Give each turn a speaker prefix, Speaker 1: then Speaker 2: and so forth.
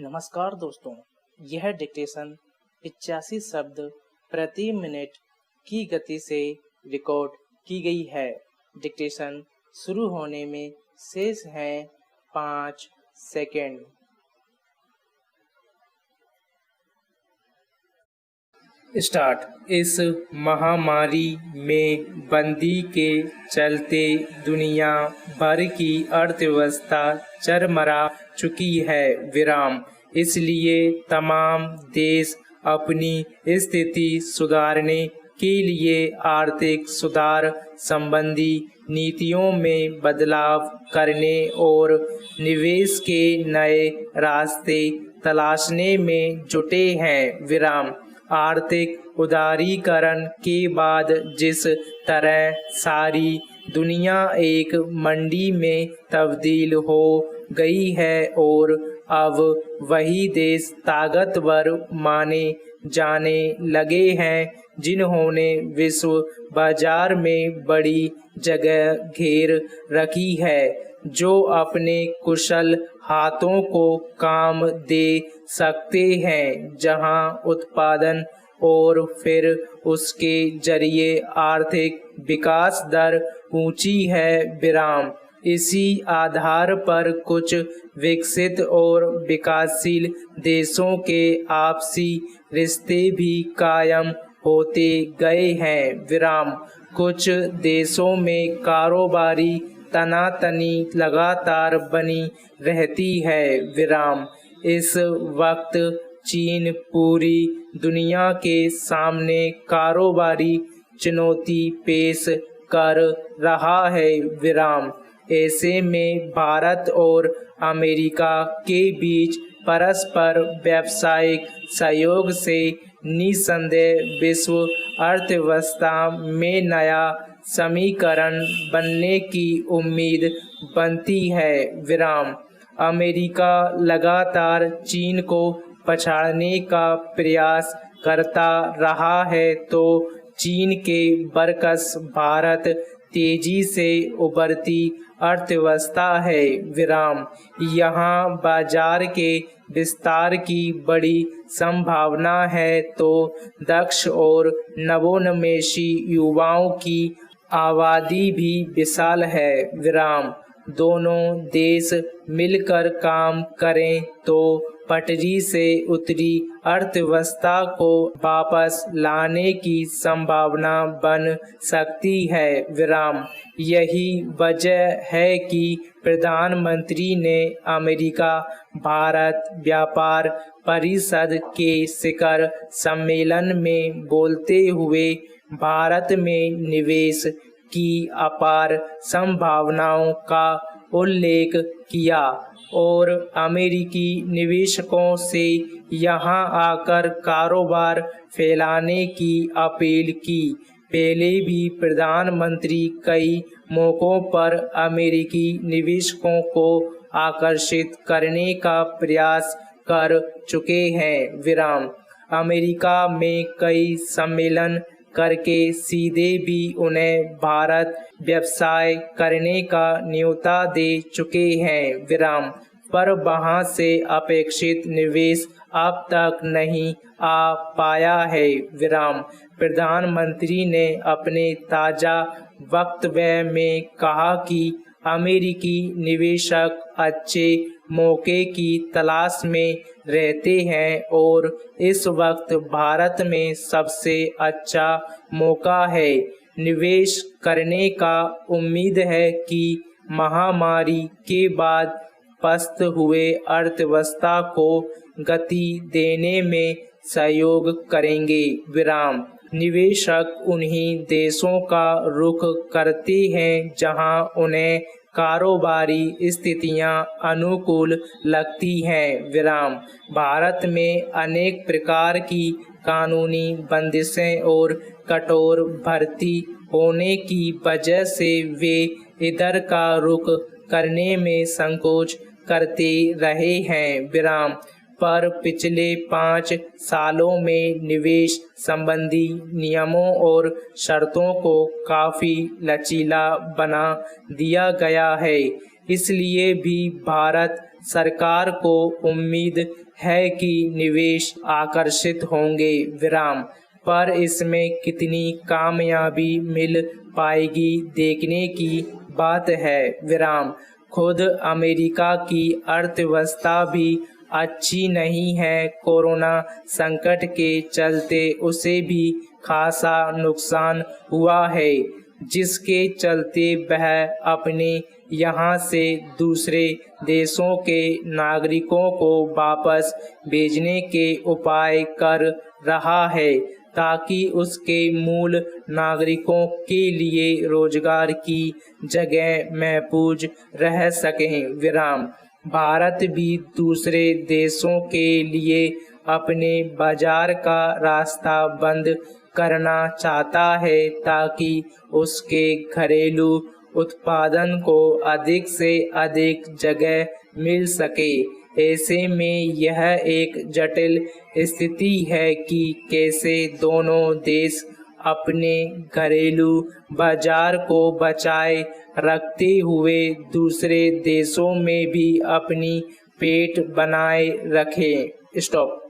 Speaker 1: नमस्कार दोस्तों, यह डिक्टेशन 85 शब्द प्रति मिनट की गति से रिकॉर्ड की गई है। डिक्टेशन शुरू होने में शेष हैं 5 सेकेंड। स्टार्ट। इस महामारी में बंदी के चलते दुनिया भर की अर्थव्यवस्था चरमरा चुकी है। विराम। इसलिए तमाम देश अपनी स्थिति सुधारने के लिए आर्थिक सुधार संबंधी नीतियों में बदलाव करने और निवेश के नए रास्ते तलाशने में जुटे हैं। विराम। आर्थिक उदारीकरण के बाद जिस तरह सारी दुनिया एक मंडी में तब्दील हो गई है और अब वही देश ताकतवर माने जाने लगे हैं जिन्होंने विश्व बाजार में बड़ी जगह घेर रखी है, जो अपने कुशल हाथों को काम दे सकते हैं, जहां उत्पादन और फिर उसके जरिए आर्थिक विकास दर ऊंची है। विराम। इसी आधार पर कुछ विकसित और विकासशील देशों के आपसी रिश्ते भी कायम होते गए हैं। विराम। कुछ देशों में कारोबारी तनातनी लगातार बनी रहती है। विराम। इस वक्त चीन पूरी दुनिया के सामने कारोबारी चुनौती पेश कर रहा है। विराम। ऐसे में भारत और अमेरिका के बीच परस्पर व्यावसायिक सहयोग से निसंदेह विश्व अर्थव्यवस्था में नया समीकरण बनने की उम्मीद बनती है। विराम। अमेरिका लगातार चीन को पछाड़ने का प्रयास करता रहा है, तो चीन के बरकस भारत तेजी से उभरती अर्थव्यवस्था है। विराम। यहाँ बाजार के विस्तार की बड़ी संभावना है, तो दक्ष और नवोन्मेषी युवाओं की आबादी भी विशाल है। विराम। दोनों देश मिलकर काम करें तो पटरी से उतरी अर्थव्यवस्था को वापस लाने की संभावना बन सकती है। विराम। यही वजह है कि प्रधानमंत्री ने अमेरिका भारत व्यापार परिषद के शिखर सम्मेलन में बोलते हुए भारत में निवेश की अपार संभावनाओं का उल्लेख किया और अमेरिकी निवेशकों से यहां आकर कारोबार फैलाने की अपील की। पहले भी प्रधानमंत्री कई मौकों पर अमेरिकी निवेशकों को आकर्षित करने का प्रयास कर चुके हैं। विराम। अमेरिका में कई सम्मेलन करके सीधे भी उन्हें भारत व्यवसाय करने का न्योता दे चुके हैं। विराम। पर वहां से अपेक्षित निवेश अब तक नहीं आ पाया है। विराम। प्रधानमंत्री ने अपने ताजा वक्तव्य में कहा कि अमेरिकी निवेशक अच्छे मौके की तलाश में रहते हैं और इस वक्त भारत में सबसे अच्छा मौका है निवेश करने का। उम्मीद है कि महामारी के बाद पस्त हुए अर्थव्यवस्था को गति देने में सहयोग करेंगे। विराम। निवेशक उन्हीं देशों का रुख करते हैं जहां उन्हें कारोबारी स्थितियां अनुकूल लगती हैं। विराम। भारत में अनेक प्रकार की कानूनी बंदिशें और कठोर भर्ती होने की वजह से वे इधर का रुख करने में संकोच करते रहे हैं। विराम। पर पिछले 5 सालों में निवेश संबंधी नियमों और शर्तों को काफी लचीला बना दिया गया है। इसलिए भी भारत सरकार को उम्मीद है कि निवेश आकर्षित होंगे विराम, पर इसमें कितनी कामयाबी मिल पाएगी देखने की बात है विराम। खुद अमेरिका की अर्थव्यवस्था भी अच्छी नहीं है, कोरोना संकट के चलते उसे भी खासा नुकसान हुआ है, जिसके चलते वह अपने यहाँ से दूसरे देशों के नागरिकों को वापस भेजने के उपाय कर रहा है, ताकि उसके मूल नागरिकों के लिए रोजगार की जगह महफूज रह सकें विराम। भारत भी दूसरे देशों के लिए अपने बाजार का रास्ता बंद करना चाहता है, ताकि उसके घरेलू उत्पादन को अधिक से अधिक जगह मिल सके। ऐसे में यह एक जटिल स्थिति है कि कैसे दोनों देश अपने घरेलू बाजार को बचाए रखते हुए दूसरे देशों में भी अपनी पेठ बनाए रखें। स्टॉप।